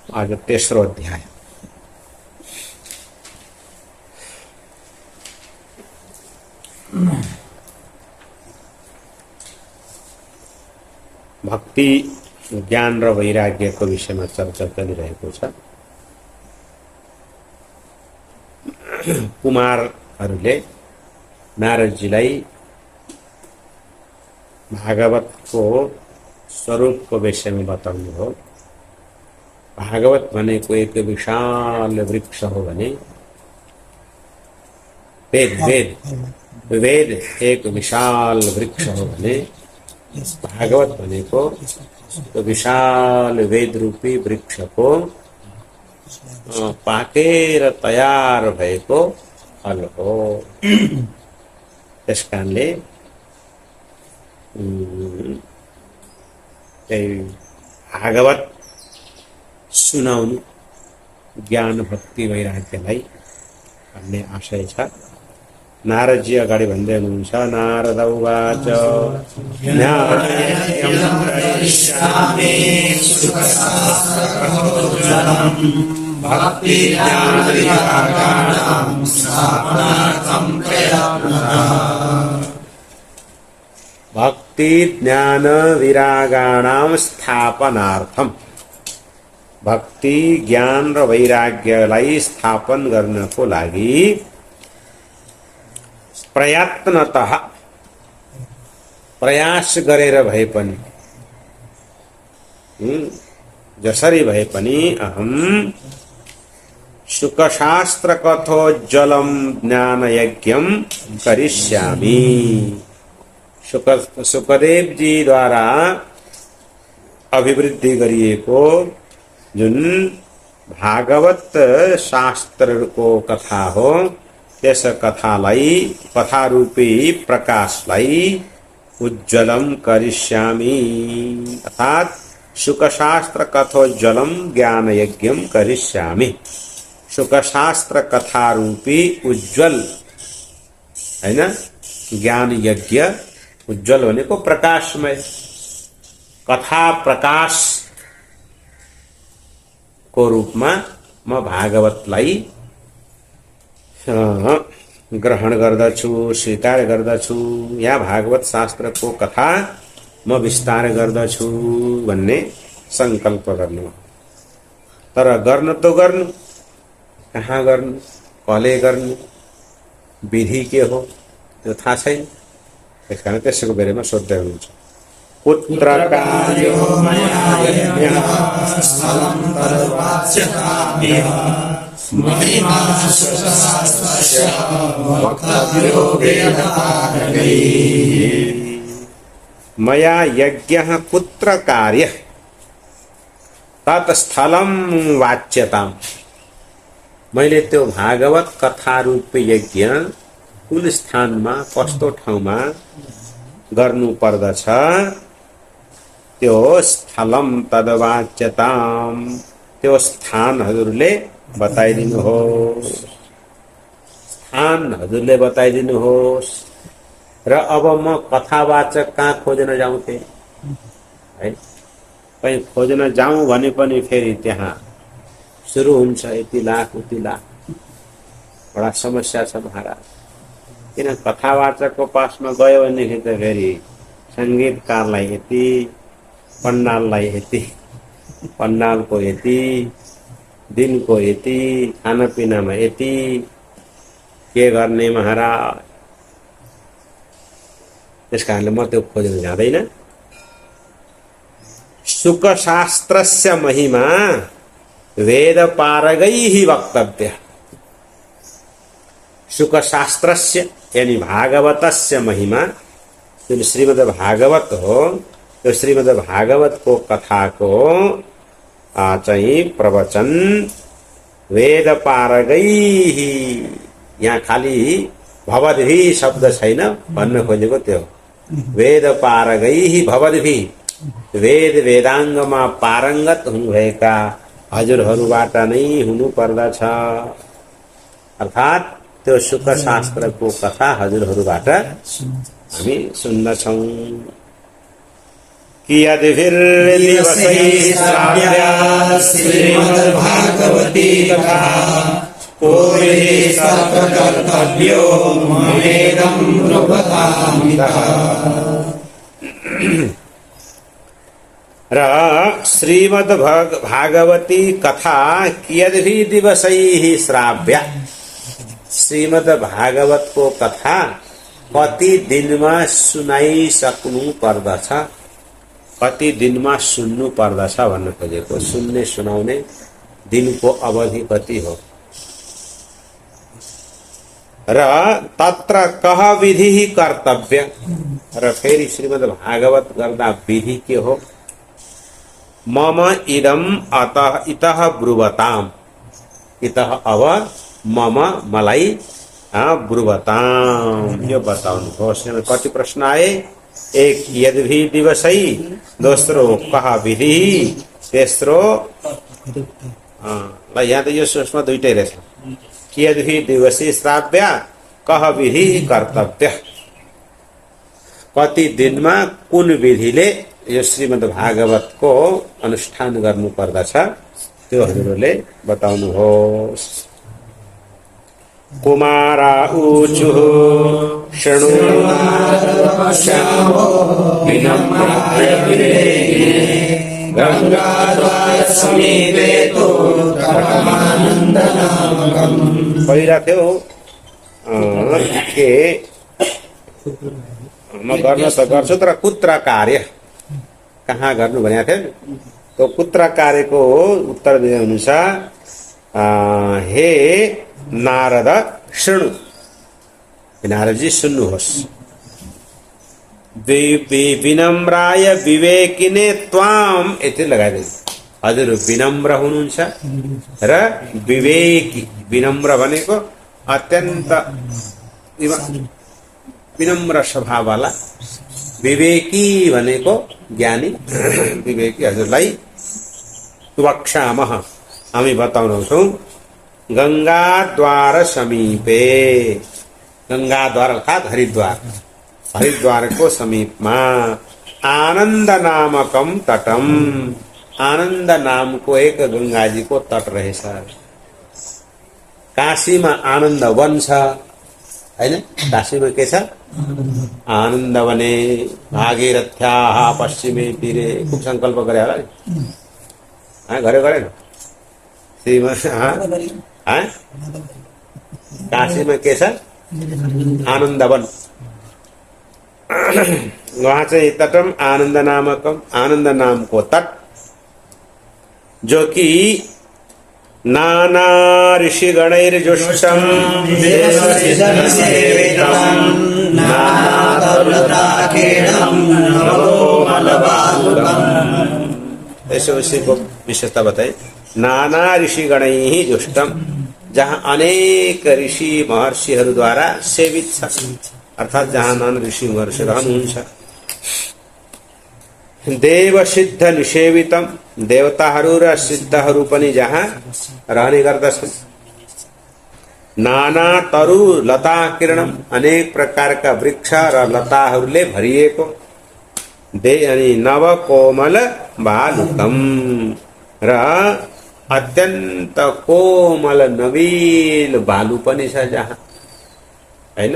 आज तेस्रो अध्याय। भक्ति ज्ञान र वैराग्यको विषयमा चर्चा चलिरहेको छ। कुमारहरूले नारदजीलाई भागवतको स्वरूपको विषयमा बताउनु हो। भागवत भनेको एक विशाल वृक्ष हो भने वेद एक विशाल वृक्ष हो भने भागवत भनेको विशाल वेद रूपी वृक्षको पाकेर तयार भएको फल हो। त्यस कारणले भागवत सुनाउनु ज्ञान भक्ति वैराग्यलाई भन्ने आशय छ। नारदजी अगाडि भन्दै हुनुहुन्छ, नारद उवाच भक्ति ज्ञान विरागाणां स्थापनार्थम, भक्ति ज्ञान र वैराग्यलाई स्थापन गर्नको लागि प्रयत्नतः प्रयास गरेर भए पनि जसरी भए पनि अहम शुकशास्त्र कथोज्ज्वलं ज्ञान यज्ञम करिष्यामि। सुखदेव जी द्वारा अभिवृद्धि गरिएको जुन भागवत शास्त्रको कथा हो, त्यस कथालाई कथारूपी प्रकाशलाई उज्ज्वलम करिष्यामि, अर्थात शुकशास्त्र कथोज्ज्वलम ज्ञान यज्ञम करिष्यामि। शुकशास्त्र कथारूपी उज्ज्वल हैन, ज्ञान यज्ञ उज्ज्वल भनेको प्रकाशमय, कथा प्रकाश को रूपमा म भागवतलाई ग्रहण गर्दछु, स्वीकार गर्दछु। या भागवत शास्त्रको कथा म विस्तार गर्दछु भन्ने संकल्प गर्नु। तर गर्नु त गर्नु, कहाँ गर्नु, कसले गर्नु, विधि के हो त्यो थाहा छैन। त्यसकारण त्यसको बारेमा सोध्दै हुनुहुन्छ। पुत्र कार्यो मया यज्ञः स्थलं तद्वाच्यतामेव महिमा शास्त्रस्य वक्तव्यो वेदपारगैः। मया यज्ञः पुत्र कार्य तत् स्थलं वाच्यताम्, मैले त्यो भागवत कथा रूपी यज्ञ कुन स्थानमा कस्तो ठाउँमा गर्नु पर्दछ त्यो स्थलम तद्वाच्यताम, त्यो स्थान हजुरले बताइदिनुहोस्, स्थान हजुरले बताइदिनुहोस्। र अब म कथावाचक कहाँ खोज्न जाउँ त है, कहीँ खोज्न जाउँ भने पनि फेरि त्यहाँ सुरु हुन्छ यति लाख उति लाख, बडा समस्या छ महाराज। किन कथावाचकको पासमा गयो भनेदेखि त फेरि संगीतकारलाई यति, पण्डाललाई यति, पण्डालको यति, दिनको यति, खानापिनामा यति, के गर्ने महाराज। त्यस कारणले म त्यो खोज्न जाँदैन। शुकशास्त्रस्य महिमा वेद पारगैः वक्तव्य। शुकशास्त्रस्य यानी भागवतस्य महिमा, जुन श्रीमद् भागवत हो, त्यो श्रीमद् भागवतको कथाको चाहिँ प्रवचन वेद पारगैः, यहाँ खाली भवद्भिः शब्द छैन भन्न खोजेको त्यो वेद पारगैः भवद्भिः, वेद वेदाङ्गमा पारङ्गत हुनुभएका हजुरहरूबाट नै हुनु पर्दछ। अर्थात त्यो शुक शास्त्रको कथा हजुरहरूबाट हामी सुन्दछौं। कियद्भिर्दिवसैः श्राव्या श्रीमद्भागवती कथा पूर्वे सत्कर्तव्यो ममेदं नृपतामितः। र श्रीमद्भागवती कथा कियद्भि दिवसैः श्राव्या, श्रीमद् भागवत को कथा कति दिनमा सुनाइसक्नु पर्दछ, कति दिनमा सुन्नु पर्दछ भन्न खोजेको। सुन्ने सुनाउने दिनको अवधि कति हो। र तत्र कह विधि कर्तव्य, र फेरि श्रीमद् भागवत गर्दा विधि के हो। मम इदम अतः इतः ब्रुवताम, इतः अब मम मलाई ब्रुवताम, यो बताउनु हो। उसमें कति प्रश्न आए। एक यद्भि दिवसै, दोस्रो कह विधि, तेस्रो ल यहाँ त यो सोचमा दुईटै रहेछ। कियद्भि दिवसै श्राव्या कह विधि कर्तव्य, कति दिनमा कुन विधिले यो श्रीमद् भागवतको अनुष्ठान गर्नु पर्दछ त्यो हजुरले बताउनुहोस्। कुमारा ऊचुः शृणु पहिला थियो के म गर्न त गर्छु तर कुत्र कार्य कहाँ गर्नु भनेको थियो। तो कुत्र कार्यको उत्तर दिनु हुन्छ हे नारद शृणु, नारदजी सुन्नुहोस्। विनम्राय विवेकिने त्वाम यति लगाइदिनु। हजुर विनम्र हुनुहुन्छ र विवेकी, विनम्र भनेको अत्यन्त विनम्र स्वभाव वाला, विवेकी भनेको ज्ञानी, विवेकी हजुरलाई वक्षामः हामी बताउनेछौँ। गंगाद्वार समीपे, गंगाद्वार अर्थात हरिद्वार, हरिद्वारको समीपमा आनन्द नामकम तटम, आनन्द नामको एक गंगाजीको तट रहेछ। काशीमा आनन्द वन छ हैन, काशीमा के छ आनन्द वने भागीरथ्याः पश्चिमे तीरे, खूब संकल्प गरे होला नि, गरे गरेन काशीमा के छ आनन्दवन, वहाँ चाहिँ तटम आनन्द नामकम, आनन्द नामको तट जो कि नाना ऋषिगणैर्जुष्टम ऐसे उसी को विशेषता बताए। नाना ऋषिगणैः जुष्टम, जहाँ अनेक ऋषि महर्षिहरूद्वारा सेवित छ, अर्थात जहाँ नाना ऋषि महर्षि रहनुहुन्छ। देव सिद्ध निषेवितम, देवताहरू र सिद्धहरू पनि जहाँ रहने गर्दछन्। नाना तरु लता किरणम, अनेक प्रकारका वृक्ष र लताहरूले भरिएको। अनि नव कोमल बालुकम, र अत्यन्त कोमल नवील बालु पनि छ जहाँ, हैन,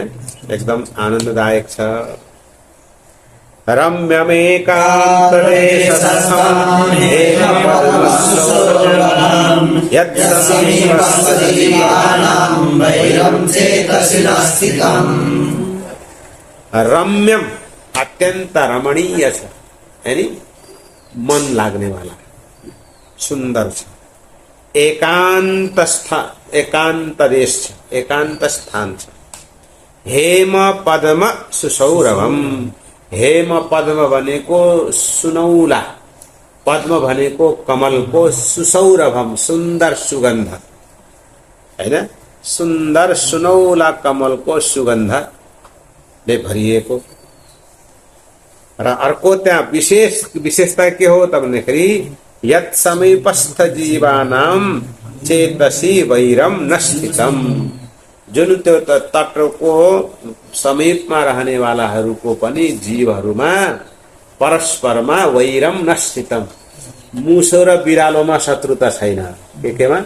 एकदम आनन्ददायक छ। रम्यमेकान्तदेशस्थं हेमपद्मसरोवरं यत्समीपस्थजीवानां वैरं चेतसिना स्थितम्। रम्यम अत्यंत रमणीय छ, यानी मन लाग्ने वाला, सुंदर छ। एकांत स्थान, एकांत देश छ, एकांत स्थान छ। हेम पद्म सुसौरभम, हेम पद्म भनेको सुनौला, पद्म भनेको कमलको, सुसौरभम सुन्दर सुगन्ध, हैन, सुन्दर सुनौला कमलको सुगन्धले भरिएको। र अर्को त्यहाँ विशेषता के हो त भन्दाखेरि यत् समीपस्थ जीवानाम चेतसी वैरम न स्थितम, जुन त्यो तटको समीपमा रहने वालाहरूको पनि जीवहरूमा परस्परमा वैरम नस्थितम, मुसो र बिरालोमा शत्रुता छैन। केमा?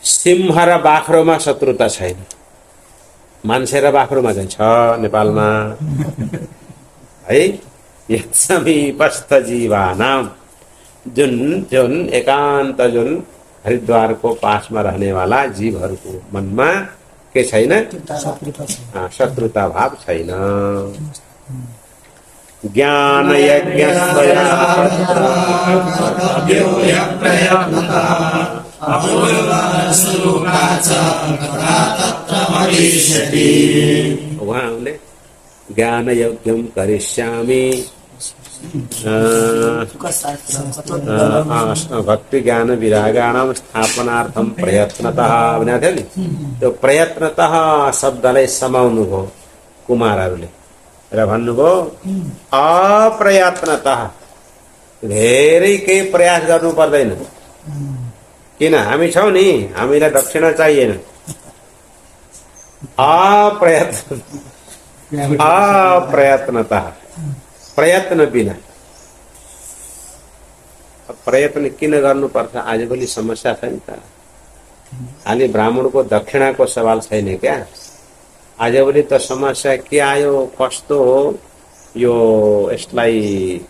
सिंह र बाख्रोमा शत्रुता छैन। मान्छे र बाख्रोमा चाहिँ छ नेपालमा है। समीपस्थ जीवानाम, जुन जुन एकान्त जुन हरिद्वारको पासमा रहने वाला जीवहरूको मनमा के छैन? शत्रुता भाव छैन। ज्ञान यज्ञ उहाँले ज्ञान यज्ञम करिष्यामि, भक्ति ज्ञान विरागाणाम स्थापनार्थम प्रयत्नतः भनेको थियो नि। त्यो प्रयत्नतः शब्दलाई समाउनु भयो कुमारहरूले र भन्नुभयो अप्रयत्नतः, धेरै केही प्रयास गर्नु पर्दैन। किन? हामी छौं नि, हामीलाई दक्षिणा चाहिएन। अप्रयत्नतः, प्रयत्न बिना। प्रयत्न किन गर्नुपर्छ? आजभोलि समस्या छ नि त। खालि ब्राह्मणको दक्षिणाको सवाल छैन क्या। आजभोलि त समस्या के आयो, कस्तो हो यो, यसलाई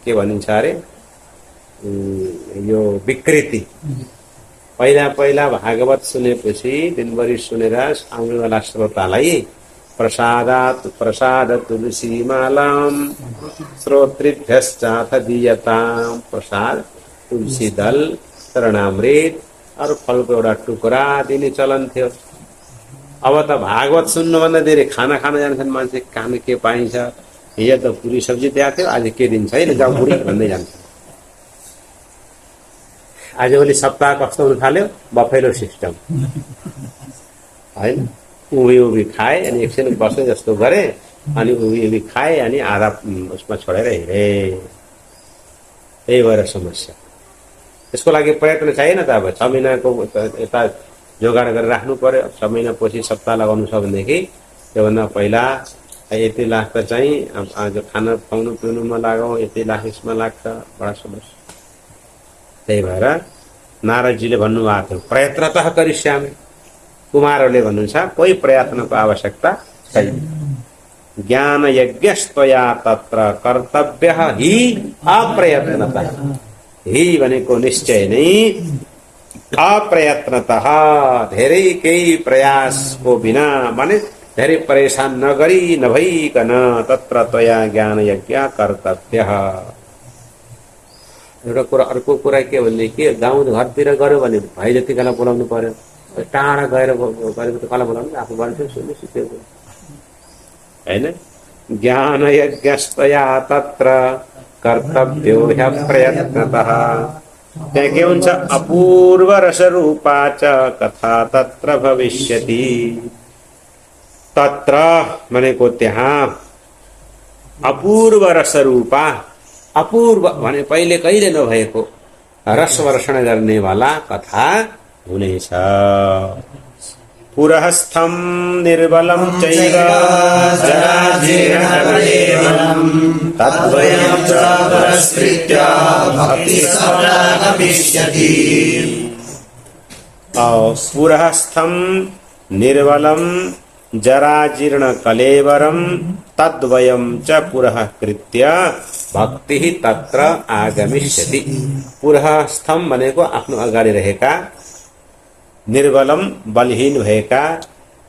के भनिन्छ अरे, यो विकृति। पहिला पहिला भागवत सुनेपछि दिनभरि सुनेर आउने वाला श्रोतालाई प्रसाद तुलसी मालाम श्रोतृभ्यश्चाथ दीयताम, प्रसाद तुलसी दल चरणामृत अरू फलको एउटा टुक्रा दिने चलन थियो। अब त भागवत सुन्नुभन्दा धेरै खाना खान जान्छन् मान्छे। खान के पाइन्छ? हिजो त पुरी सब्जी दिएको थियो, आज के दिन्छ है, जाऊ बुढी भन्दै जान्छ। आजभोलि सप्ताह कस्तो हुन थाल्यो? बफेलो सिस्टम होइन। उभी खाए अनि एकछिन बस्ने जस्तो गरे अनि उभी खाए अनि आधा उसमा छोडेर हिँडे। त्यही भएर समस्या। त्यसको लागि प्रयत्न चाहिएन त। अब 6 महिनाको यता जोगाड गरेर राख्नु पर्यो। 6 महिनापछि सप्ताह लगाउनु छ भनेदेखि त्योभन्दा पहिला यति लाख त चाहिँ आज खाना खुवाउनु पिउनुमा लगाऊ, यति लाख यसमा लाग्छ, बडा समस्या। त्यही भएर नारदजीले भन्नुभएको थियो प्रयत्नतः करिष्यामि। कुमारहरूले भन्नुहुन्छ कोही प्रयत्नको आवश्यकता छैन। ज्ञान यज्ञस्त्वया तत्र कर्तव्यः हि अप्रयत्नतः। हि भनेको निश्चय नै, अप्रयत्नतः धेरै केही प्रयासको बिना, माने धेरै परेशान नगरी नभइकन तत्र त्वया ज्ञान यज्ञ कर्तव्यः। एउटा कुरा, अर्को कुरा के भनेदेखि गाउँ घरतिर गऱ्यो भने भाइ जति कला बोलाउनु पर्यो। टाढा गएर गरेको त कला बोलाउनु, आफू गर्छु सुन्नु सिकेको होइन। ज्ञान यज्ञस्तया तत्र कर्तव्यो ह्यप्रयत्नतः। त्यहाँ के हुन्छ? अपूर्व रसरूपा च कथा तत्र भविष्यति। तत्र भनेको त्यहाँ, अपूर्व रसरूपा, अपूर्व भने पहिले कहिले नभएको रसवर्षण गर्ने वाला कथा हुनेछ। पुरःस्थं निर्बलं चैव जराजीर्णकलेवरं तद्वयं च पुरस्कृत्य भक्तिसफला भविष्यति। पुरःस्थं निर्बलं जराजीर्णकलेवरं तद्वयं च पुरःकृत्य भक्ति तत्र आगमिष्यति। पुरःस्थम भनेको आफ्नो अगाडि रहेका, निर्बलम बलहीन भएका,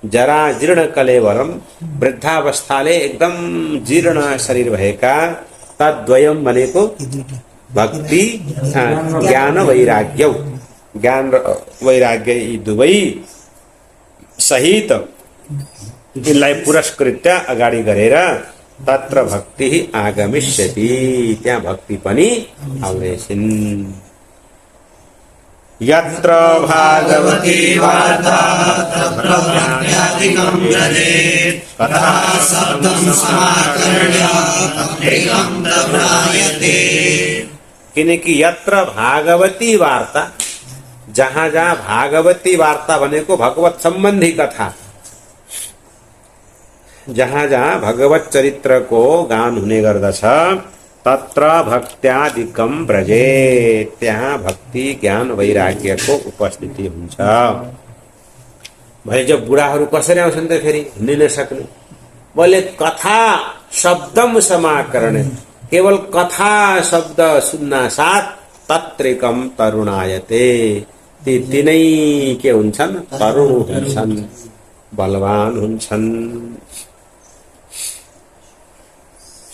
जरा जीर्ण कलेवरम वृद्धावस्थाले एकदम जीर्ण शरीर भएका, तद्वयम भनेको भक्ति ज्ञान वैराग्य, ज्ञान वैराग्य यी दुवै सहित यिनलाई पुरस्कृत्य अगाडि गरेर तत्र भक्ति आगमिष्यति, त्यहाँ भक्ति पनि आउनेछिन्। यत्र भागवती वार्ता तत्र ज्ञानाधिकं जनेत् कथा शब्दं समाकर्ण्य तत्रैकं तत्रायते। किनकि यत्र भागवती वार्ता, जहाँ जहाँ भागवती वार्ता भनेको भगवत सम्बन्धी कथा, जहाँ जहाँ भगवत चरित्र को गान हुने गर्दछ तत्र भक्त्यादिकम ब्रजे, त्यहाँ भक्ति ज्ञान वैराग्यको उपस्थिति हुन्छ। भरे जब बुढाहरू कसरी आउँछन् त फेरि हिँड्नै नसक्ने, बोले कथा शब्दम समाकरण, केवल कथा शब्द सुन्न साथ तत्रिकम तरुणायते, ती तिनै के हुन्छन्, तरुण हुन्छन्, बलवान हुन्छन्।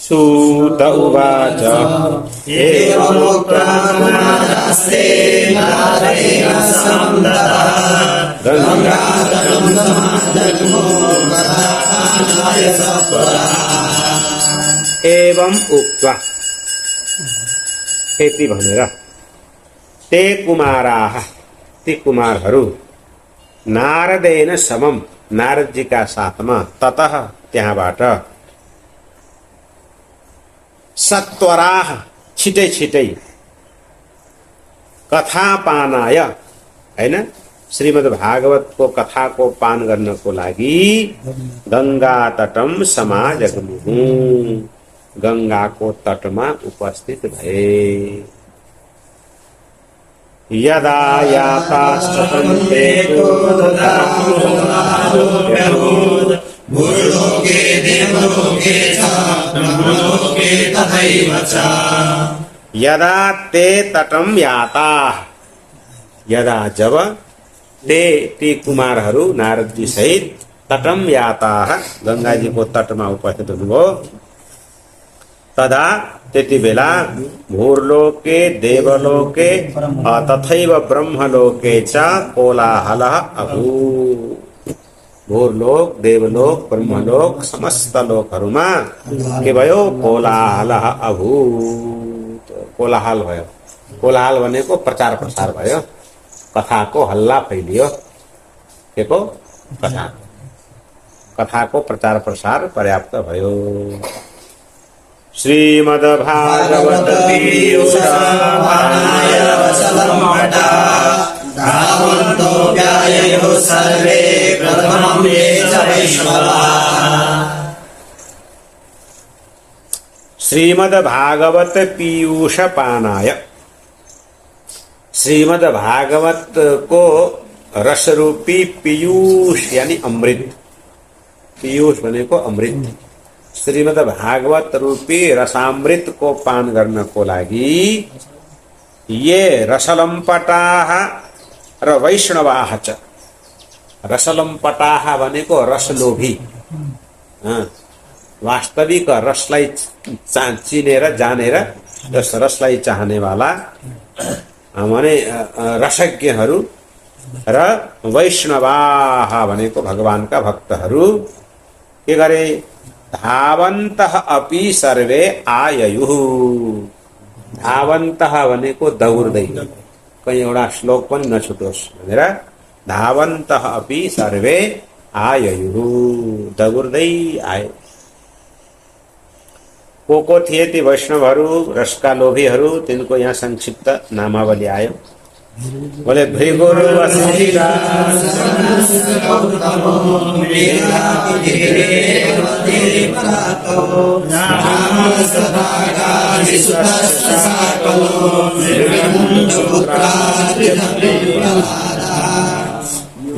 सूत उवाच एवं उक्त्वा, यति भनेर ते कुमाराः, ती कुमारहरू नारदेन समम, नारदजीका साथमा, ततः त्यहाँबाट, सत्वराः छिटै छिटै, कथा पानाय, हैन, श्रीमद् भागवतको कथाको पान गर्नको लागि गंगा तटम समाजगमुहु, गंगाको तटमा उपस्थित भए। यदा यातास्तपन्ते भूलोके देवलोके च ब्रह्मलोके तथैव च। यदा ते तटम याता, यदा जब ते कुमारहरू नारदजी सहित तटम याता, गंगाजीको तटमा उपस्थित हुनुभयो, तदा त्यति बेला भूर्लोके देवलोके तथैव ब्रह्मलोके च कोलाहलः अभूत्। भूर्लोक देवलोक ब्रह्मलोक समस्त लोकहरूमा के भयो, कोलाहलः अभूत्, कोलाहल भयो। कोलाहल भनेको प्रचार प्रसार भयो, कथाको हल्ला फैलियो, के को कथाको प्रचार प्रसार पर्याप्त भयो। श्रीमद् भागवत पीयूषपानाय वचलम्पटा, धावन्तो व्याययो सर्वे प्रथमं ये च वैष्णवाः। श्रीमद् भागवत पीयूषपानाय, श्रीमद् भागवत को रस रूपी पीयूष यानी अमृत, पीयूष भनेको अमृत, श्रीमद् भागवत रूपी रसामृत को पान गर्नको लागि ये रसलम्पटाः र वैष्णवाः च। रसलम्पटाः भनेको रसलोभी, वास्तविक रसलाई चिनेर जानेर यस रसलाई चाहनेवाला माने रसज्ञहरू, र वैष्णवाः भनेको भगवानका भक्तहरू के गरे, धावन्तः अपि सर्वे आययुः। धावन्तः भनेको दौड्दै, कहीं एउटा श्लोक पनि नछुटोस् भनेर धावन्तः अपि सर्वे आययुः, दौड्दै आए। को थिए ती वैष्णवहरू, रसका लोभीहरू, तिनको यहाँ संक्षिप्त नामावली आयो। बोले भृगुरु वसिष्ठा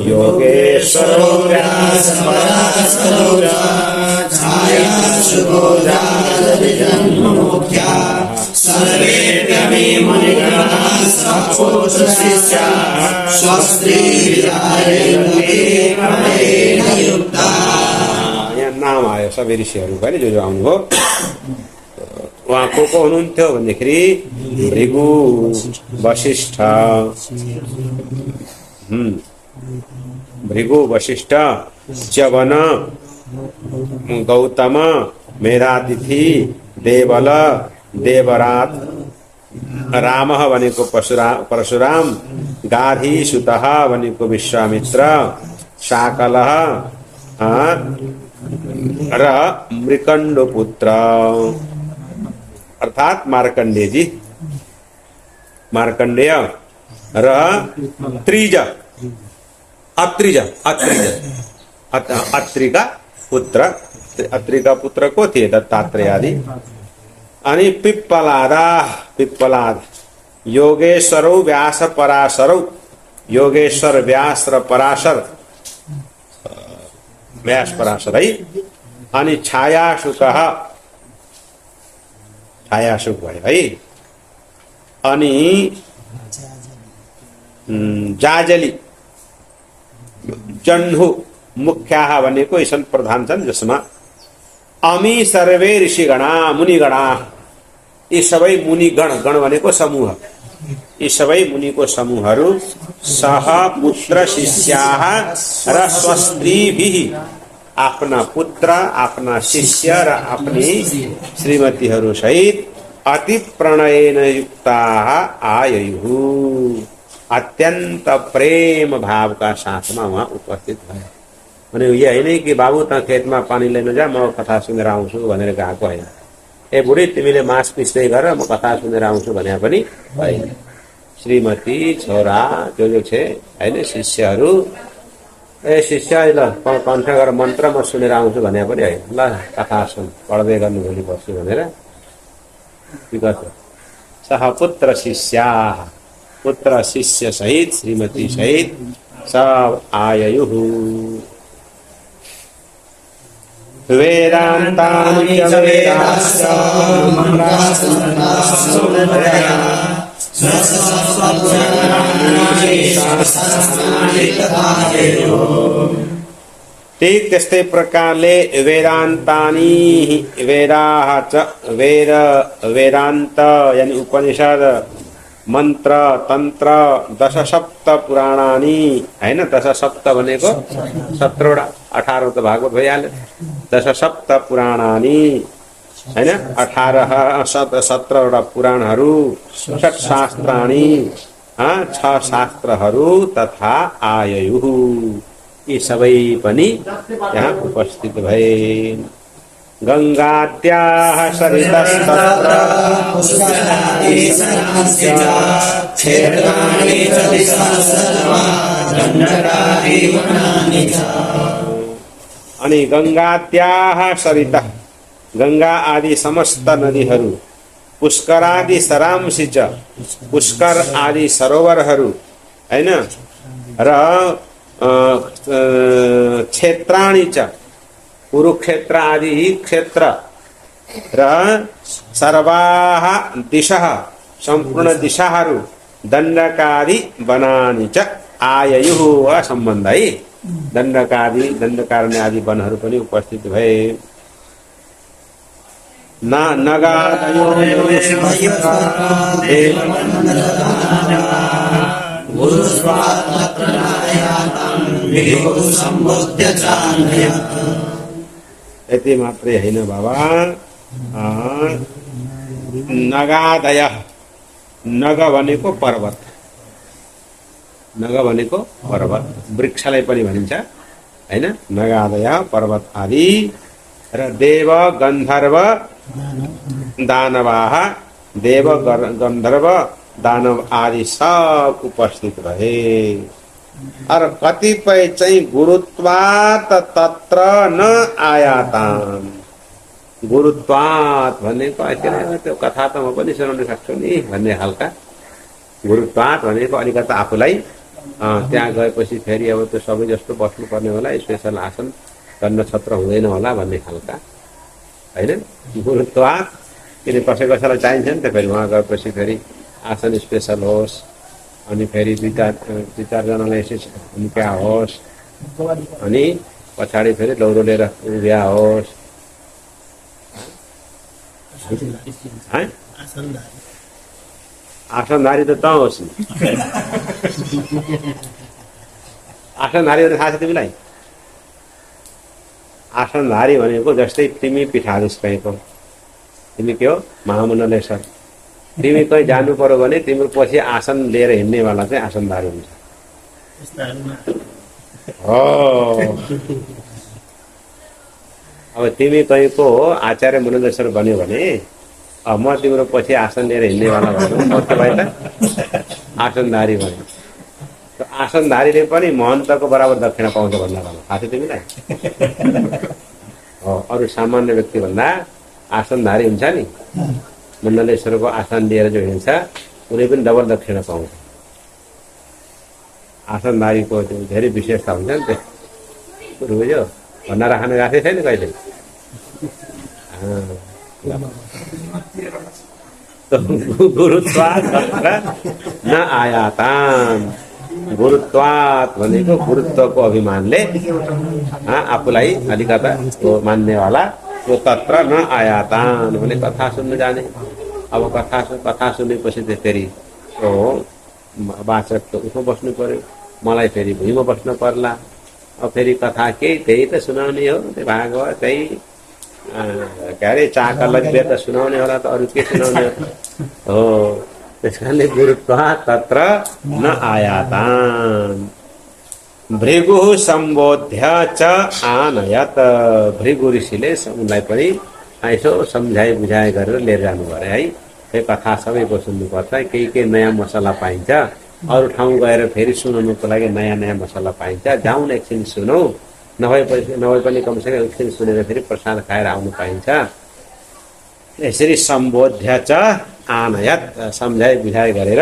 योगेश्वरो व्यासरो छाया सुबोधा मुख्या सर्वेऽपि मुनिगणाः सपोष शिष्या स्वस्त्रीरायेण युक्ता। यहाँ नाम आयो सबै ऋषिहरू पनि जो आउनुभयो। उहाँ को हुनुहुन्थ्यो भन्दाखेरि भृगु, वशिष्ठ, भृगु, वशिष्ठ, च्यवन, गौतम, मेधातिथि, देवल, देवरात, रामः भनेको परशुराम, गाधी सुतः भनेको विश्वामित्र, शाकलः र मृकण्ड पुत्र अर्थात मार्कण्डेयजी, मार्कण्डेय र त्रिज, अत्रिज, अत्रिका पुत्र अत्रिका पुत्र को थिए दत्तात्रेय आदि। अनि पिप्पलाद योगेश्वरौ व्यास पराशरौ, योगेश्वर व्यास र पराशर, व्यास पराशर है। अनि छायाशुक भयो है। अनि जाजली जन्हु मुख्याः भनेको यी प्रधान छन्, जसमा अमी सर्वे ऋषिगणा मुनिगणा, यी सबै मुनिगण, गण भनेको समूह, यी सबै मुनिको समूहहरू सह पुत्र शिष्याः र स्वस्त्रीभिः, आफ्ना पुत्र आफ्ना शिष्य र आफ्नी श्रीमतीहरू सहित अति प्रणयन युक्ताः आययुः, अत्यंत प्रेम भाव का साथमा वहाँ उपस्थित भए। भने यो होइन कि बाबु त खेतमा पानी लिन जा, म कथा सुनेर आउँछु भनेर गएको होइन। ए बुढी तिमीले मास पिस्दै गर, म कथा सुनेर आउँछु भने पनि होइन। श्रीमती छोरा जो छ होइन, शिष्यहरू, ए शिष्य ल कण्ठ गरेर मन्त्र म सुनेर आउँछु भने पनि होइन, ल कथा सुन पढ्दै गर्नु भोलि बस्छु भनेर विगत सहपुत्र शिष्या, पुत्र शिष्य सहित श्रीमती सहित सब आययुः। वेदान्तानि च वेदाश्च ठीक त्यस्तै प्रकारले वेदान्तानि, वेदाः च, वेद वेदान्त यानी उपनिषद, मंत्र तंत्र, दश सप्त पुराणानी हैन, दश सप्त भनेको 17वटा, 18 त भागवत भइहाल्यो। दश सप्त पुराणानी हैन, 17वटा पुराणहरू, षट शास्त्राणी 6 शास्त्रहरू तथा आययुः, यी सबै पनि यहाँ उपस्थित भए। गंगात्याः सरितस्तत्र अनि गंगात्याः सरित, गंगा आदि समस्त नदीहरू, पुष्करादि सरांसी च, पुष्कर आदि सरोवरहरू हैन, र क्षेत्राणि च, कुरुक्षेत्र आदि क्षेत्र, र सर्वाः दिशः, सम्पूर्ण दिशाहरू, दण्डकादि वनानि च आययुः, सम्बन्ध है। दण्डकादि, दण्डकारण्य आदि वनहरू पनि उपस्थित भए। नगादयो यति मात्रै होइन बाबा, नगादय, नग भनेको पर्वत, नग भनेको पर्वत, वृक्षलाई पनि भनिन्छ हैन। नगादय पर्वत आदि, र देव गन्धर्व दानवाः, देव गन्धर्व दानव आदि सब उपस्थित भए। और कतिपय चाहिँ गुरुत्वात् तत्र न आयातान्, गुरुत्वात् भनेको त्यो कथा त म पनि सुनाउन सक्छु नि भन्ने खालका, गुरुत्वात् भनेको अलिकति आफूलाई त्यहाँ गएपछि फेरि अब त्यो सबै जस्तो बस्नुपर्ने होला, स्पेशल आसन गर्न छत्र हुँदैन होला भन्ने खालका हैन। गुरुत्वात् किन कसै कसैलाई चाहिन्छ नि त, फेरि उहाँ गएपछि फेरि आसन स्पेशल होस्, अनि फेरि दुई चारजनालाई यसो हुम्क्या होस्, अनि पछाडि फेरि लौरो लिएर उभ्या होस्। आसनधारी त होस् नि, आसनधारी भने थाहा छ तिमीलाई? आसनधारी भनेको जस्तै तिमी पिठाधुस कहीँको, तिमी के हो महामण्डलेश्वर, तिमी कहीँ जानु पर्यो भने तिम्रो पछि आसन लिएर हिँड्नेवाला चाहिँ आसनधारी हुन्छ। अब तिमी कहीँको आचार्य मण्डलेश्वर बन्यो भने म तिम्रो पछि आसन लिएर हिँड्नेवाला भन्नु भाइ त आसनधारी भन्यो। आसनधारीले पनि महन्तको बराबर दक्षिणा पाउँछ भन्ने थाहा छ तिमीलाई? अरू सामान्य व्यक्ति भन्दा आसनधारी हुन्छ नि, मण्डलेश्वरको आसन लिएर जो हिँड्छ उनी पनि डबल दक्षिणा पाउँछ। आसनधारीको धेरै विशेषता हुन्छ नि त्यो बुझ्यो। भन्न राख्न गएको छैन कहिले। गुरुत्वात् तत्र न आयातान्। गुरुत्वात् भनेको गुरुत्वको अभिमानले आफूलाई अलिकता मान्नेवाला त्यो तत्र न आयातान् भने कथा सुन्नु जाने। अब कथा सुनेपछि चाहिँ फेरि वाचक त उसमा बस्नु पर्यो, मलाई फेरि भुइँमा बस्नु पर्ला। अब फेरि कथा त्यही त सुनाउने हो, त्यो भागवत त्यही के अरे चाकलव्य त सुनाउने होला, त अरू के सुनाउने हो। त्यस कारणले गुरुत्वात् तत्र न आयातान्। भृगुः सम्बोध्य च आनयत। भृगु ऋषिले उनलाई पनि यसो सम्झाइ बुझाइ गरेर लिएर जानु पर्यो है। यो कथा सबैको सुन्नुपर्छ। केही नयाँ मसला पाइन्छ, अरू ठाउँ गएर फेरि सुनाउनुको लागि नयाँ नयाँ मसला पाइन्छ। जाउँ एकछिन सुनौ, नभए पनि कमसेकम एकछिन सुनेर फेरि प्रसाद खाएर आउनु पाइन्छ। यसरी सम्बोध्य च आनयत, सम्झाइ बुझाइ गरेर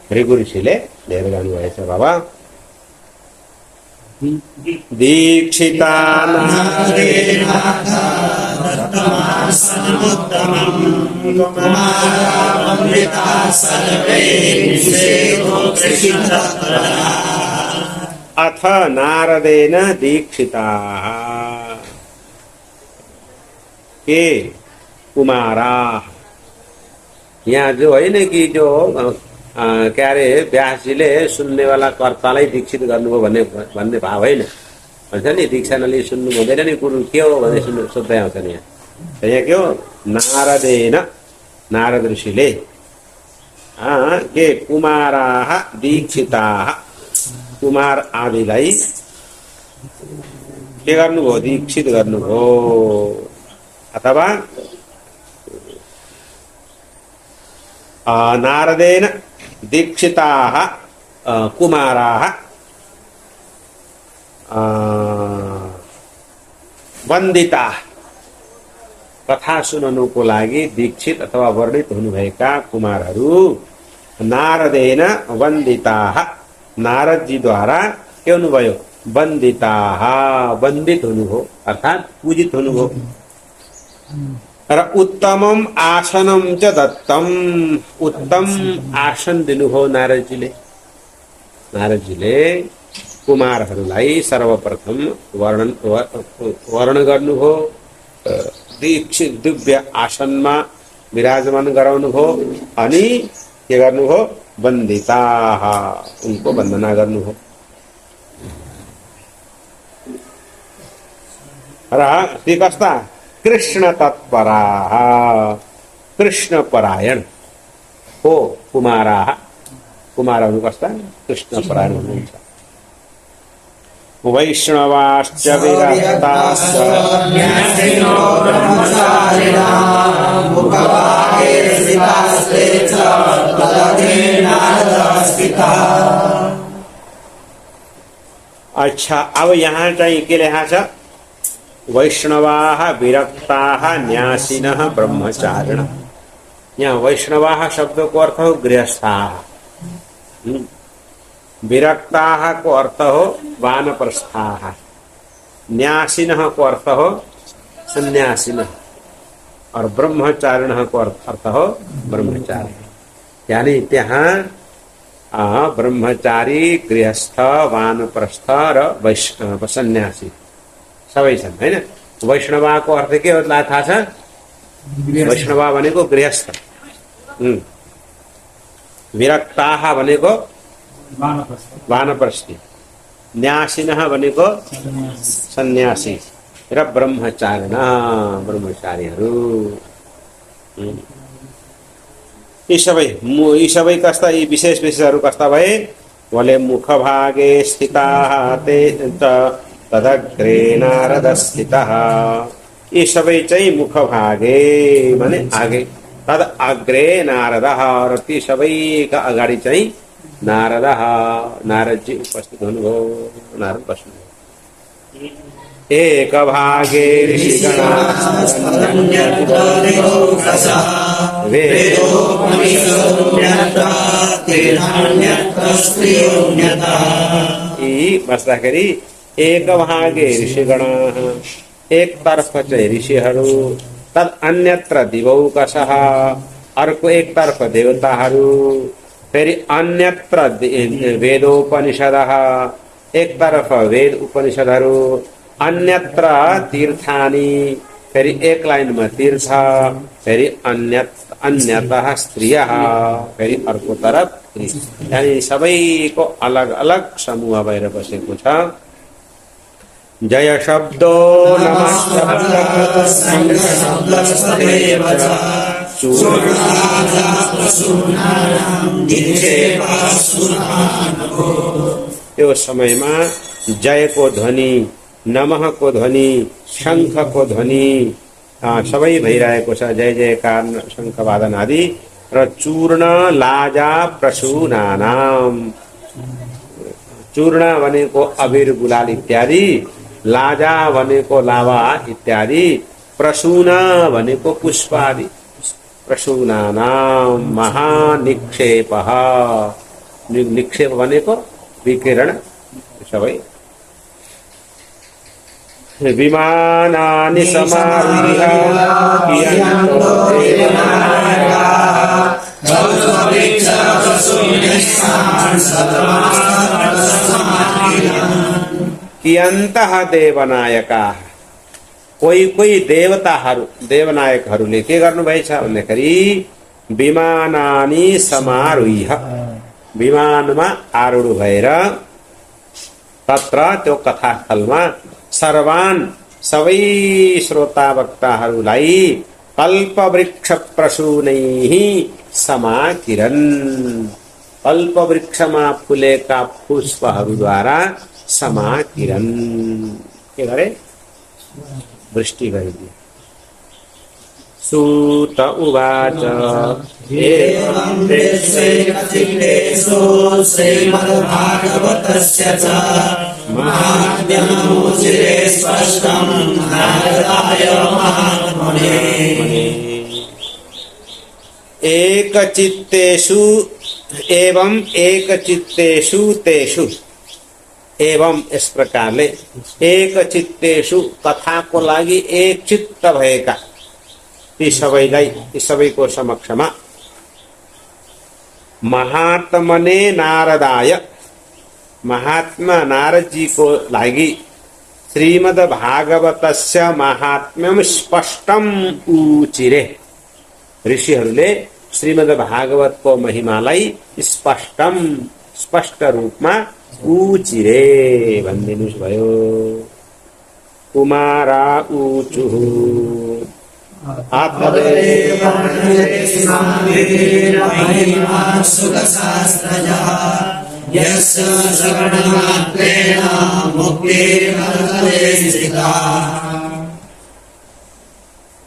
भृगु ऋषिले लिएर जानुभएछ बाबा। दीक्षिता अथ नारदेन दीक्षिताः के कुमारा। यहाँ जो होइन कि जो क्या अरे व्यासजीले सुन्ने वाला कर्तालाई दीक्षित गर्नुभयो भन्ने भाव होइन। भन्छ नि दीक्षा नलिई सुन्नु हुँदैन नि, गुरु के हो भन्ने सोध्दै आउँछ नि। यहाँ के हो, नारदेन नारद ऋषिले के कुमाराः दीक्षिताः कुमार आदिलाई के गर्नुभयो, दीक्षित गर्नुभयो। अथवा नारदेन दीक्षिताः कुमाराः वन्दिताः। कथा सुनाउनुको लागि दीक्षित अथवा वर्णित हुनुभएका कुमारहरू नारदेन वन्दिताः, नारदजीद्वारा के हुनुभयो, वन्दिताः, वन्दित हुनुभयो अर्थात् पूजित हुनुभयो। र उत्तमम आसनम च दत्तम, उत्तम आसन दिनुभयो नारदजीले। नारदजीले कुमारहरूलाई सर्वप्रथम वर्ण गर्नुभयो, दीक्षित दिव्य आसनमा विराजमान गराउनुभयो, अनि के गर्नुभयो, वन्दिताः, उनको वन्दना गर्नुभयो। र ती कस्ता, कृष्ण तत्पराः, कृष्ण परायण हो कुमाराः। कुमारहरू कस्ता, कृष्ण परायण हुनुहुन्छ। वैष्णवाश्च विरक्ताश्च अच्छा, अब यहाँ चाहिँ के लेखा छ, वैष्णवाः विरक्ताः न्यासिनः ब्रह्मचारिणः। यहाँ वैष्णवाः शब्दको अर्थ हो गृहस्थाः, विरक्ताः को अर्थ हो वानप्रस्थाः, न्यासिनः को अर्थ हो सन्यासिनः, और ब्रह्मचारिणः को अर्थ हो ब्रह्मचारी। यानी त्यहाँ ब्रह्मचारी, गृहस्थ, वानप्रस्थ र सन्यासी सबै छन् हैन। वैष्णवको अर्थ के हो थाहा छ, वैष्णव भनेको गृहस्थ, विरक्ताः भनेको वानप्रस्थी, न्यासिनः भनेको सन्यासी र ब्रह्मचारिणः ब्रह्मचारीहरू। यी सबै कस्ता, यी विशेष विशेषहरू कस्ता भए, वले मुखभागे स्थिताः ते तदग्रे नारद स्थितः। यी सबै चाहिँ मुखभागे माने आगे, तद अग्रे नारदः, र ती सबैका अगाडि चाहिँ नारदः, नारदजी उपस्थित हुनुभयो, नारद बस्नुभयो। एक भागे ऋषिगणा अन्यत्र दिवौकसः वेदोपनिषदोऽन्यत्र तीर्थान्यत्र स्त्रियोऽन्यतः बस्दा करी एक भागे ऋषिगणाः एक तर्फ चाहिँ ऋषिहरू तद अन्यत्र दिवौकसः अर्को एक तर्फ देवताहरू फेरि अन्यत्र वेदोपनिषदः एक तरफ वेद उपनिषदहरू अन्यत्र तीर्थानि फेरि एक लाइनमा तीर्थ फेरि अन्यतः स्त्रियः फेरि अर्को तरफ यानी सबैको अलग अलग समूह भएर बसेको छ जय शब्दो नमः त्यो समयमा जयको ध्वनि नमःको ध्वनि शङ्खको ध्वनि सबै भइरहेको छ जय जयकार शङ्खवादन आदि र चूर्ण लाजा प्रसूनानाम चूर्ण भनेको अबिर गुलाल इत्यादि लाजा भनेको लावा इत्यादि प्रसून भनेको पुष्प आदि प्रसूनानाम महानिक्षेपः निक्षेप भनेको विकिरण सबै विमानानि समारूढ कियन्तः देवनायकाः कोही देवताहरू देवनायकहरूले के गर्नुभएछ भन्दाखेरि विमानानि समारूढ विमानमा आरूढ भएर तत्र त्यो कथास्थलमा सर्वान सबै श्रोता वक्ताहरूलाई कल्पवृक्ष प्रसूनैः समाकिरन् कल्पवृक्षमा फुलेका पुष्पहरूद्वारा समाकिरन् के गरे वृष्टि गरिदिए सूत उवाच एवं देशेषु श्रीमद्भागवतस्य च महात्म्यमुचिरे स्पष्टं नारदाय महात्मने एकचित्तेषु एवं एकचित्तेषु तेषु एवं इस प्रकारले एकचित्तेषु कथाको लागि एक चित्त भएका ती सबैको समक्षमा महात्मने नारदाय महात्मा नारदजीको लागि श्रीमद् भागवतस्य महात्म्यम स्पष्टम उचिरे ऋषिहरूले श्रीमद् भागवतको महिमालाई स्पष्ट रूपमा उचिरे भनिदिनुस् भयो कुमारा ऊचुः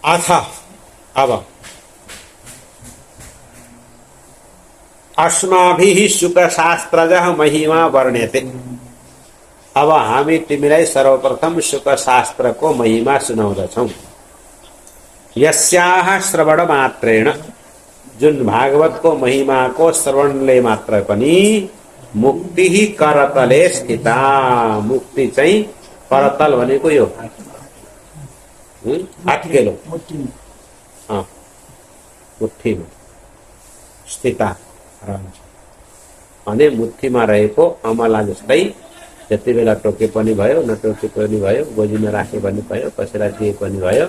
अथ अब अस्माभिः शुकशास्त्रजः महिमा वर्ण्यते अब हामी तिमीलाई सर्वप्रथम शुकशास्त्रको महिमा सुनाउँदछौं यस्याः श्रवण मात्रेण जुन भागवतको महिमाको श्रवणले मात्र पनि मुक्ति करतले स्थिता मुक्ति चाहिँ करतल भनेको यो अट्केलो मुठीमा स्थिता रहन्छ अनि मुठीमा रहेको अमला जस्तै जति बेला टोके पनि भयो नटोके पनि भयो गोजीमा राखे पनि भयो कसैलाई दिए पनि भयो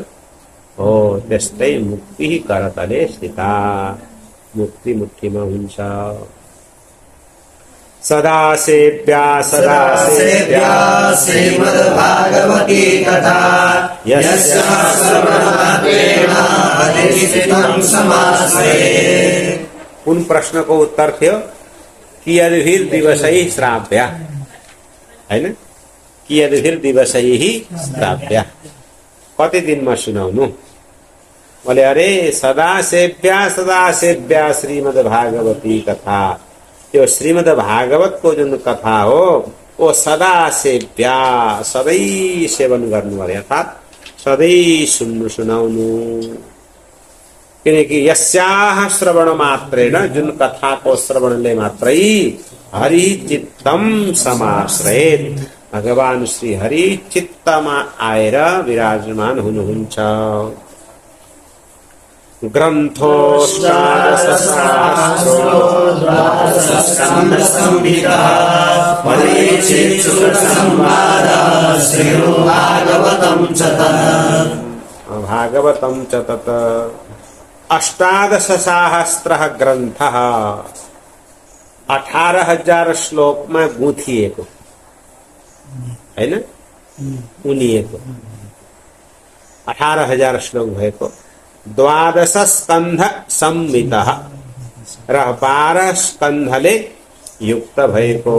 हो त्यस्तै मुक्ति करतले स्थिता मुक्ति मुठीमा हुन्छ सदा सेव्या श्रीमद्भागवती कथा यस्याः श्रवणमात्रेण अधिष्ठितं समाश्रये उन प्रश्नको उत्तर थियो कियद्भिर दिवसै श्राव्या हैन कियद्भिर दिवसै श्राव्या कति दिनमा सुनाउनु बोले अरे सदा सेव्या श्रीमद् भागवती कथा त्यो श्रीमद् भागवतको जुन कथा हो वो सदा सेव्या सधैँ सेवन गर्नु पर्यो अर्थात् सधैँ सुन्नु सुनाउनु किनकि यस्याः श्रवण मात्रेण जुन कथाको श्रवणले मात्रै हरि चित्तम समाश्रयेत भगवान श्री हरि चित्तमा आएर विराजमान हुनुहुन्छ भागवतं च तत् 18,000 ग्रन्थः 18,000 श्लोकमा गुथिएको हैन उनिएको 18,000 श्लोक भएको 12 स्कन्ध संहितः र 12 स्कन्धले युक्त भएको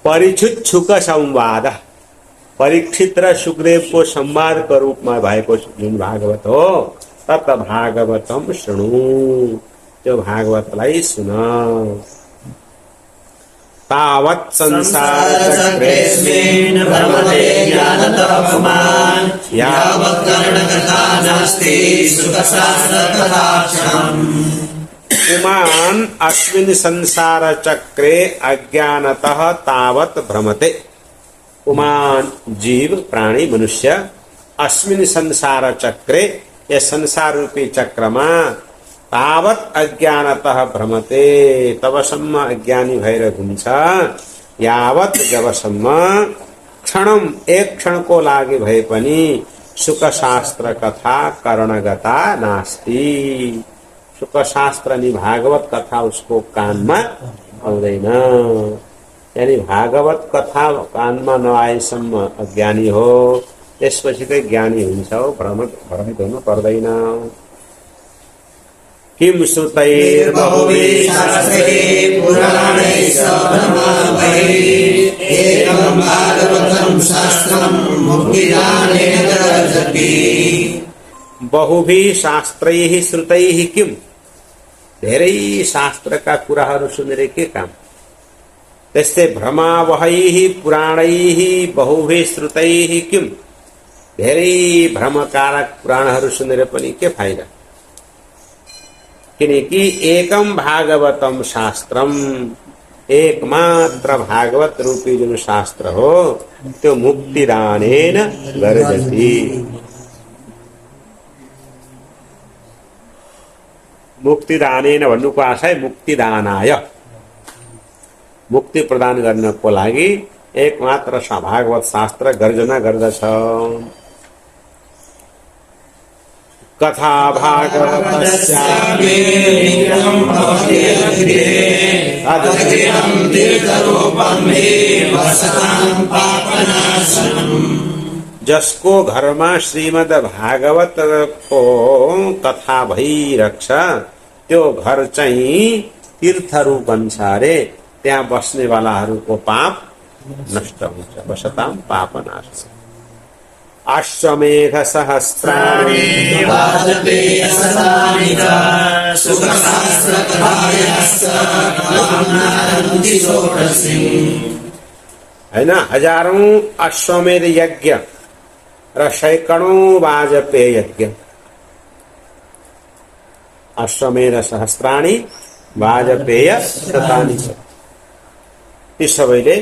परीक्षित संवाद परीक्षित र सुखदेवको संवादको रूपमा भएको जुन भागवत हो तत् भागवतम शृणु त्यो भागवतलाई सुन तावत् संसार चक्रेस्मिन् भ्रमते ज्ञानतपमान् यावत् कर्णकथा नास्ति सुखशास्त्रकथाक्षरम् पुमान् अस्मिन् संसार चक्रे अज्ञानतः तावत् भ्रमते पुमान् जीव प्राणी मनुष्य अस्मिन् संसार चक्रे ये संसार रूपी चक्रमा तावत् अज्ञानतः भ्रमते तबसम्म अज्ञानी भएर घुम्छ यावत् जबसम्म क्षणम एक क्षणको लागि भए पनि सुख शास्त्र कथा करणगता नास्ति सुख शास्त्र नि भागवत कथा उसको कानमा आउँदैन यानी भागवत कथा कानमा नआएसम्म अज्ञानी हो त्यसपछि चाहिँ ज्ञानी हुन्छ हो भ्रमित हुनु पर्दैन किम श्रुतैर्बहुभिः शास्त्रैः पुराणैः सभ्रमभैः एकं भागवतं शास्त्रं मुक्तिदानेन ददति बहुभिः शास्त्रैः श्रुतैः किम धेरै शास्त्रका कुराहरू सुनेर के काम त्यस्तै भ्रमावहैः पुराणैः बहुभिः श्रुतैः किम धेरै भ्रमकारक पुराणहरू सुनेर पनि के फाइदा किनकि एकम भागवतम शास्त्रम एकमात्र भागवत रूपी जुन शास्त्र हो त्यो मुक्तिदानेन गर्दति मुक्तिदानेन भन्नुको आशय मुक्तिदानाय मुक्ति प्रदान गर्नको लागि एकमात्र भागवत शास्त्र गर्जना गर्दछ कथा भागवतस्यापि नित्यं भवति अद्वैतं तीर्थरूपं हि वसतां पापनाशनम् जसको घरमा श्रीमद् भागवत को कथा भइरहन्छ त्यो घर चाहिँ तीर्थ रूप बन्छ रे त्यहाँ बस्ने वालाहरूको पाप नष्ट हुन्छ वसतां पापनाश अश्वमेध सहस्राणि वाजपेय सदानि सुखशास्त्र कथायाश्च नारन्ति षोडशी हैन हजारौं अश्वमेध यज्ञ र सैकडौं वाजपेय यज्ञ अश्वमेध सहस्राणि वाजपेय शतानि ती सबैले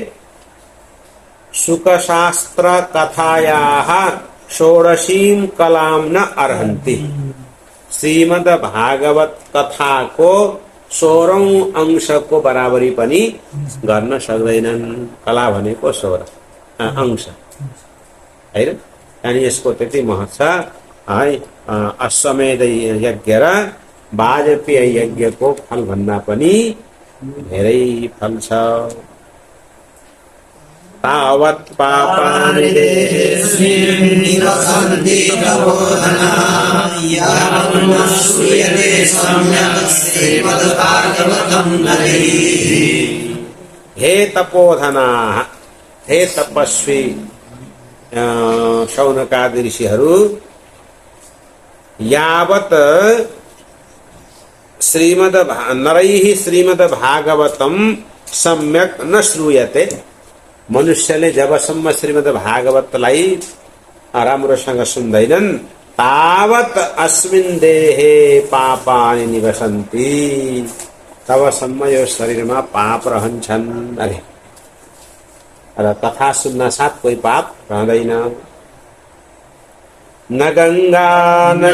सुखशास्त्र कथायाः षोडशीं कलां न अर्हन्ति श्रीमद् भागवत कथाको 16औं अंशको बराबरी पनि गर्न सक्दैनन् कला भनेको 16 अंश हैन अनि यसको त्यति महत्व छ है अश्वमेध यज्ञ र वाजपेय यज्ञको फल भन्दा पनि धेरै फल छ तावत् पापानि देहेऽस्मिन् निरसन्ति तपोधना यावन्न श्रूयते सम्यक् श्रीमद्भागवतं नरैः हे तपोधनाः हे तपस्वी शौनकादि ऋषिहरू यावत् नरैः श्रीमद् भागवतं सम्यक न श्रूयते, मनुष्यले जबसम्म श्रीमद् भागवतलाई राम्रोसँग सुन्दैनन् तावत अस्मिन् देहे पापानि निवसन्ति, तबसम्म यो शरीरमा पाप रहन्छन् अरे। र कथा सुन्न साथ कोही पाप रहँदैन। न गंगा न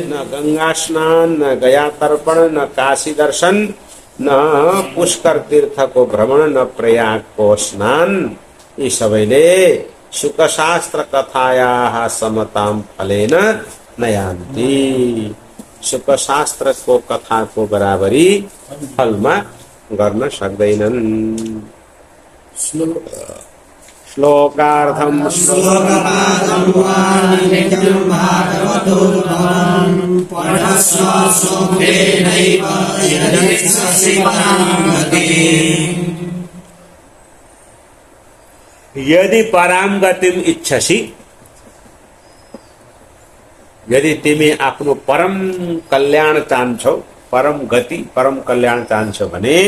न गंगा स्नान, न गया तर्पण, न काशी दर्शन, न पुष्कर तीर्थ को भ्रमण, न प्रयाग को स्नान, यी सबैले शुकशास्त्र कथायाः समतां फलेन न यान्ति। शुकशास्त्र को कथा को बराबरी फलमा गर्न सक्दैनन्। श्लोकार्थम यदि पराम गतिम इच्छसि, यदि तिमी आफ्नो परम कल्याण चाहन्छौ, परम गति परम कल्याण चाहन्छौ भने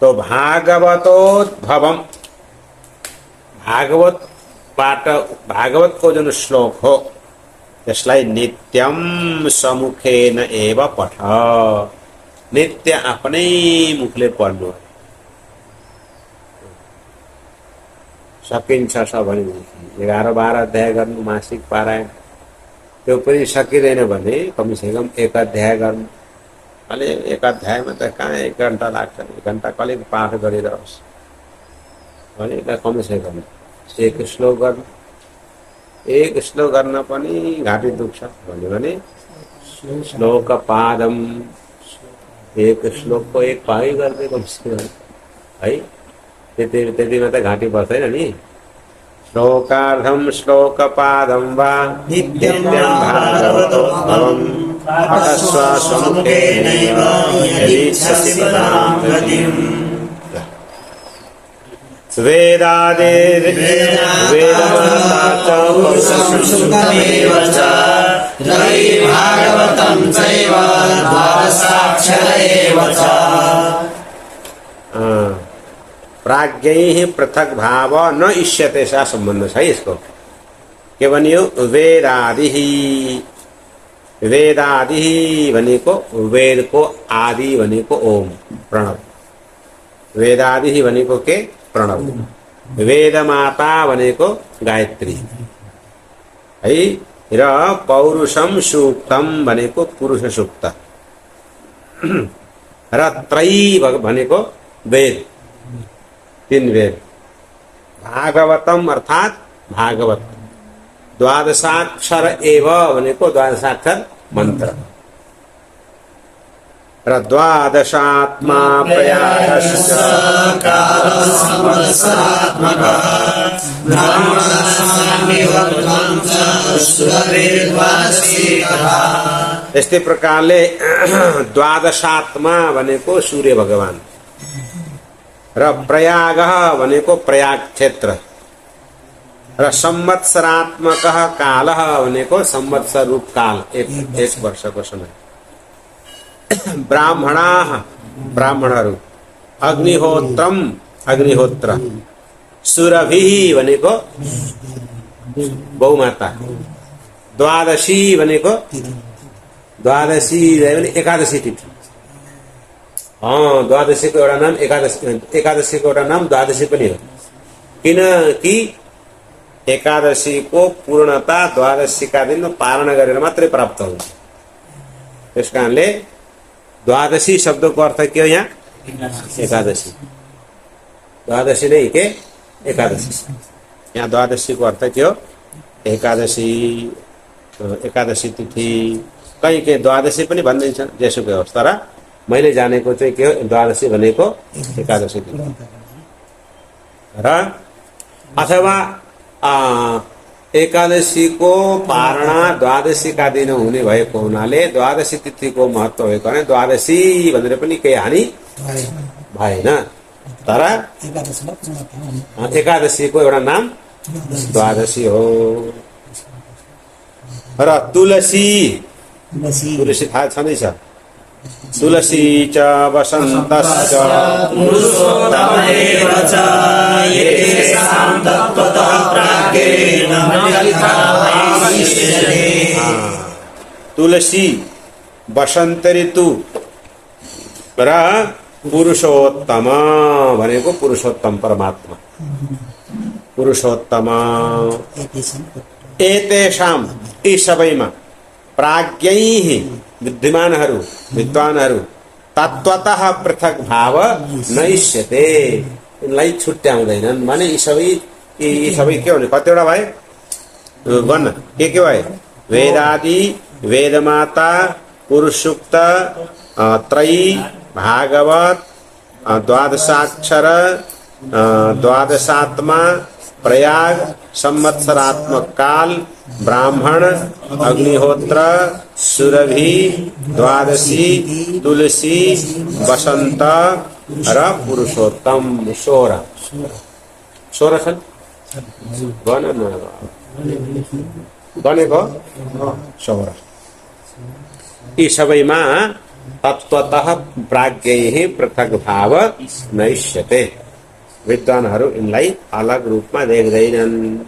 तो भागवतोद्भवम, भागवत को जुन श्लोक हो त्यसलाई नित्यम समुखेन एव पठ, नित्य आफ्नै मुखले पढ्नु। सकिन्छ भने 11-12 अध्याय गर्नु मासिक पारायण, त्यो पनि सकिँदैन भने कमसेकम 1 अध्याय गर्नु। अलि 1 अध्यायमा त कहाँ 1 घण्टा लाग्छ, 1 घण्टा कहिले पाठ गरिरहोस् भने कमसेकम 1 श्लोक गर्नु। 1 श्लोक गर्न पनि घाँटी दुख्छ भने श्लोक पादम, 1 श्लोकको 1 पाइ गर्दै कमसेकम है, त्यतिमा त घाँटी बस्दैन नि। श्लोकार्धम श्लोकपादं वा नित्यं भागवतोद्भवम् पठस्व समुखेनैव यदीच्छसि परां गतिम्। वेदादिर्वेदमन्ता च संस्कृतमेव च रवि भागवतं चैव द्वादशाक्षर एव च। प्राज्ञैः पृथक भाव न इष्यते, सा संबंध छ यसको। के भन्यो? वेदादिः, वेदादिः भनेको वेदको आदि भनेको ओम प्रणव, वेदादिः भनेको के? प्रणव। वेदमाता भनेको गायत्री है, र पौरुषम सूक्तम भनेको पुरुष सूक्त, र त्रयी भनेको वेद, 3 वेद। भागवतम अर्थात भागवत, द्वादशाक्षर एव भनेको द्वादशाक्षर मंत्र, र द्वादशात्मा प्रयागश्च यस्तै प्रकारले द्वादशात्मा भनेको सूर्य भगवान, र प्रयाग भनेको प्रयाग क्षेत्र, र संवत्सरात्मक काल भनेको संवत्सर रूप काल, एक वर्षको समय। ब्राह्मणा ब्राह्मणहरू, अग्निहोत्रम अग्निहोत्र, सुरभि भनेको गौमाता, द्वादशी भनेको द्वादशी एकादशी तिथि। द्वादशीको एउटा नाम एकादशीको एउटा नाम द्वादशी पनि हो, किनकि एकादशीको पूर्णता द्वादशीका दिन पारण गरेर मात्रै प्राप्त हुन्छ। त्यस कारणले द्वादशी शब्दको अर्थ के हो यहाँ? एकादशी। द्वादशी नै के? एकादशी। यहाँ द्वादशीको अर्थ के हो? एकादशी, एकादशी तिथि। कहीँ के द्वादशी पनि भनिदिन्छ, जेसुकै होस्, तर मैले जानेको चाहिँ के हो? द्वादशी भनेको एकादशी तिथि। र अथवा एकादशीको पारणा द्वादशीका दिन हुने भएको हुनाले द्वादशी तिथिको महत्त्व भएको कारण द्वादशी भनेर पनि केही हानि भएन। तर एकादशीलाई पूर्णतया एकादशीको एउटा नाम द्वादशी हो। र तुलसी तुलसी तुलसी थाहा छँदैछ। तुलसी च वसन्तश्च पुरुषोत्तमैव च येषां तत्त्वतः प्राज्ञेन मतिर्भावयिष्यते। तुलसी वसन्त ऋतु र पुरुषोत्तम भनेको पुरुषोत्तम परमात्मा। पुरुषोत्तम एतेषां यी सबैमा प्राज्ञैः बुद्धिमानहरू विद्वानहरू तत्त्वतः पृथक भाव नइष्यते, यिनलाई छुट्याउँदैनन्। भने यी सबै के भने कतिवटा भए भन्न के भए? वेदादि, वेदमाता, पुरुषोक्त, त्रयी, भागवत, द्वादशाक्षर, द्वादशात्मा, प्रयाग, संवत्सरात्मक काल, ब्राह्मण, अग्निहोत्र, सुरभि, द्वादशी, तुलसी, वसंत र पुरुषोत्तम 16 छन्। गनेको 16। यी सबैमा तत्त्वतः प्राज्ञैः पृथक भाव नइष्यते, विद्वानहरू यिनलाई अलग रूपमा देख्दैनन्।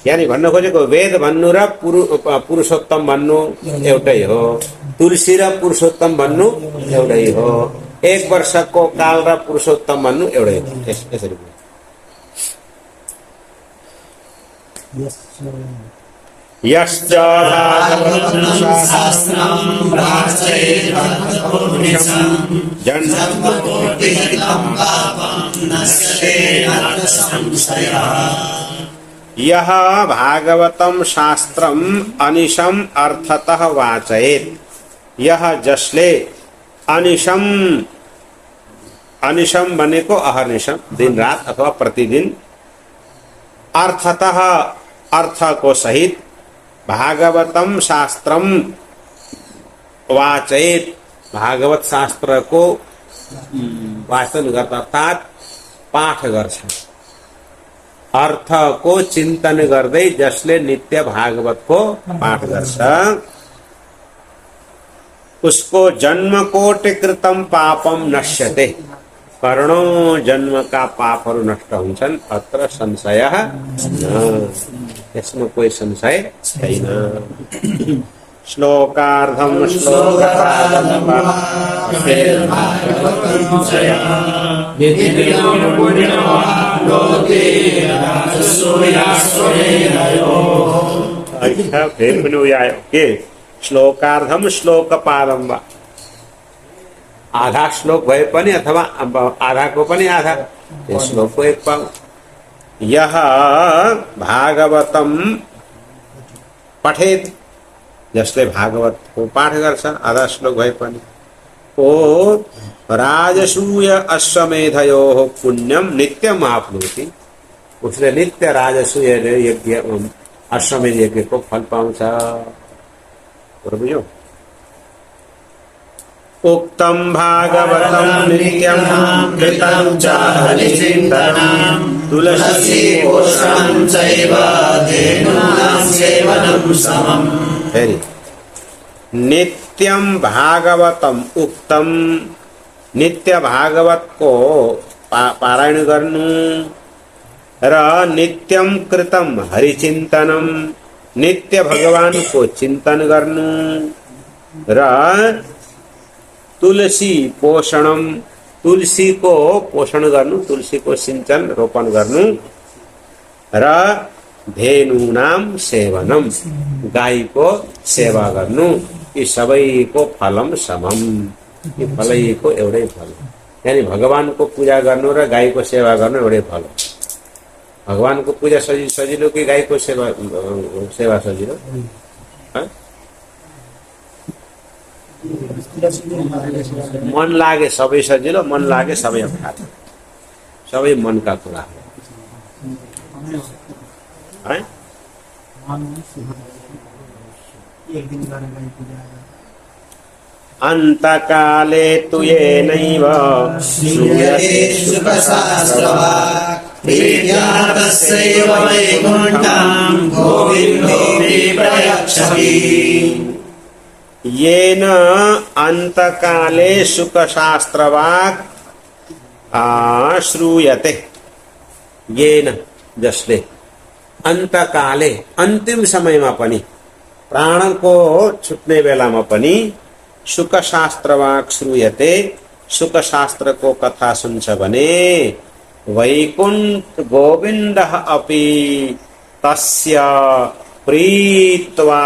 यानी भन्न खोजेको वेद भन्नु र पुरुषोत्तम भन्नु एउटै हो, तुलसी र पुरुषोत्तम भन्नु एउटै हो, 1 वर्षको काल र पुरुषोत्तम भन्नु एउटै हो। यसरी यश्च भागवतं शास्त्रं जन्मकोटिहितं पापं नश्यते न संशयः। यह भागवतम शास्त्रम अनिशम अर्थतः वाचयेत, यह जसले अनिशम, अनिशम बनेको अहर्निशम दिन रात अथवा प्रतिदिन, अर्थतः अर्थ को सहित भागवतम शास्त्रम वाचयेत, भागवत शास्त्र को वाचन गर्दा अर्थात पाठ गर्छ। अर्थ को चिन्तन गर्दै जसले नित्य भागवत को पाठ गर्छ उसको जन्म कोटि कृतम पापम नश्यते, करोडौं जन्मका पापहरू नष्ट हुन्छन्। अत्र संशय यसमा कोही संशय छैन। श्लोकार्धम फेरि पनि उयो आयो के श्लोकार्धम श्लोकपादम वा, आधा श्लोक भए पनि अथवा आधाको पनि आधा, श्लोकको एक पाउ। यह भागवतम पठेत, जसले भागवत को पाठ गर्छ आधा श्लोक भए पनि, ओ राजसूय अश्वमेधयो पुण्यम नित्यम आप्नोति, उसले नित्य राजसूय यज्ञ अश्वमेध यज्ञको फल पाउँछ। बुझ्यौ? उक्तम भागवतम नित्यम कृतं च हरिचिन्तनं तुलसी पोषणं चैव धेनूनां सेवनं समम्। फेरि नित्यम भागवतम उक्तम, नित्य भागवत को पारायण गर्नु र नित्यम कृतम हरिचिन्तनम, नित्य भगवान को चिन्तन गर्नु र तुलसी पोषणम, तुलसी को पोषण गर्नु, तुलसी को सिंचन रोपण गर्नु र धेनूनाम सेवनम, गाई को सेवा गर्नु, यी सबैको फलम समम, यी फलैको एउटै फल। यानी भगवान को पूजा गर्नु र गाई को सेवा गर्नु एउटै फल। भगवान को पूजा सजिलो कि गाई को सेवा सजिलो? मन लागे सबै सजिलो, मन लागे सबै अप्ठ्यारो, सबै मनका कुरा हो है। अंतकाले तु येनैव श्रूयते शुकशास्त्रवाक् प्रीत्या तस्यैव वैकुण्ठं गोविन्दोऽपि प्रयच्छति येन अंतकाले शुकशास्त्रवाक् श्रूयते येन जसले अंतकाले अंतिम समयमा पनि प्राणको छुट्ने बेलामा पनि शुकशास्त्रवाक् श्रूयते शुकशास्त्रको कथा सुन्छ भने वैकुण्ठ गोविन्दः अपि तस्य प्रीत्वा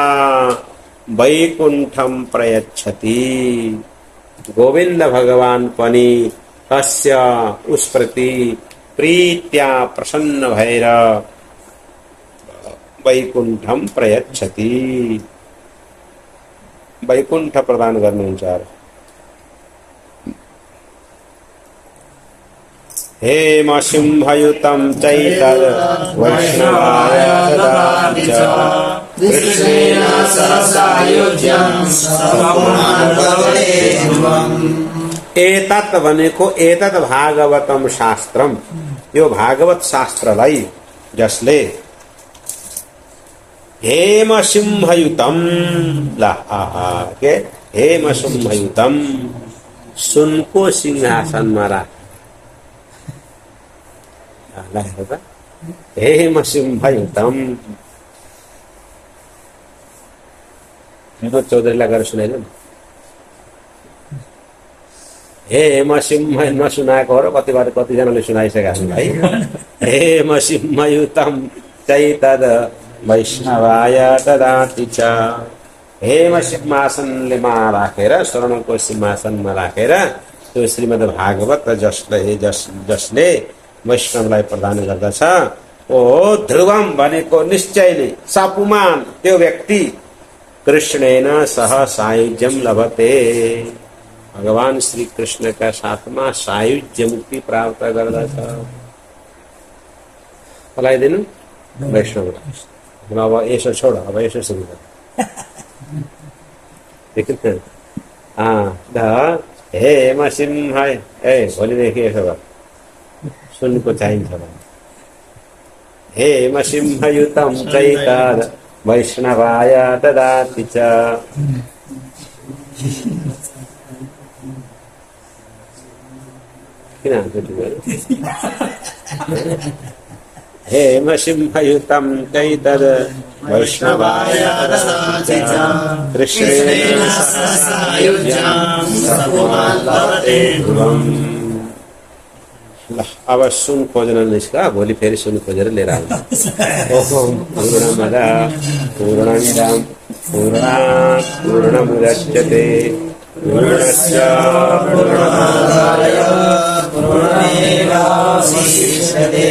वैकुण्ठं प्रयच्छति गोविन्द भगवान पनि तस्य उसप्रति प्रीत्या प्रसन्न भएर वैकुण्ठं प्रयच्छति वैकुण्ठ प्रदान गर्नुहुन्छ हेमसिंहयुतं चैतद् वैष्णवाय ददाति च कृष्णेन सहसायुज्यं सर्वगुणान्वितं एतत् भनेको एतत् भागवतम शास्त्रम यो भागवत शास्त्रलाई जसले हेमसिंहयुतम के हेमसिंहयुतम सुनको सिंहासनमा राखेको त हेमसिंहयुतम विनोद चौधरीलाई गरेर सुनाइदिनु हेमसिंह नसुनाएको हो र कतिजनाले सुनाइसकेका छन् भाइ हेमसिंहयुतम चैतद् वैष्णवाय ददाति च हेम सिंहासनमा राखेर स्वर्णको सिंहासनमा राखेर त्यो श्रीमद् भागवत जसले वैष्णवलाई प्रदान गर्दछ ओ ध्रुवम भनेको निश्चय नै सपुमान त्यो व्यक्ति कृष्णेन सह सायुज्यम लभते भगवान श्री कृष्ण का साथमा सायुज्य मुक्ति प्राप्त गर्दछ बोलाइदिनु वैष्णव अब यसो छोड अब यसो सुरु गर हेम सिंह भोलिदेखि यसो गर सुनको चाहिन्छ हेम सिंहयुतं चैतद् वैष्णवाय ददाति च किन हेमसिंहयुतं चैतद् वैष्णवाय ददाति च कृष्णेन सह सायुज्यं सर्वगुणान्वितं अब सुन खोज्न निस्का भोलि फेरि सुन खोजेर लिएर आउँछ ओम पूर्णमदा पूर्णमिदं पूर्णात् पूर्णमुदच्यते पूर्णस्य पूर्णमादाय पूर्णमेवावशिष्यते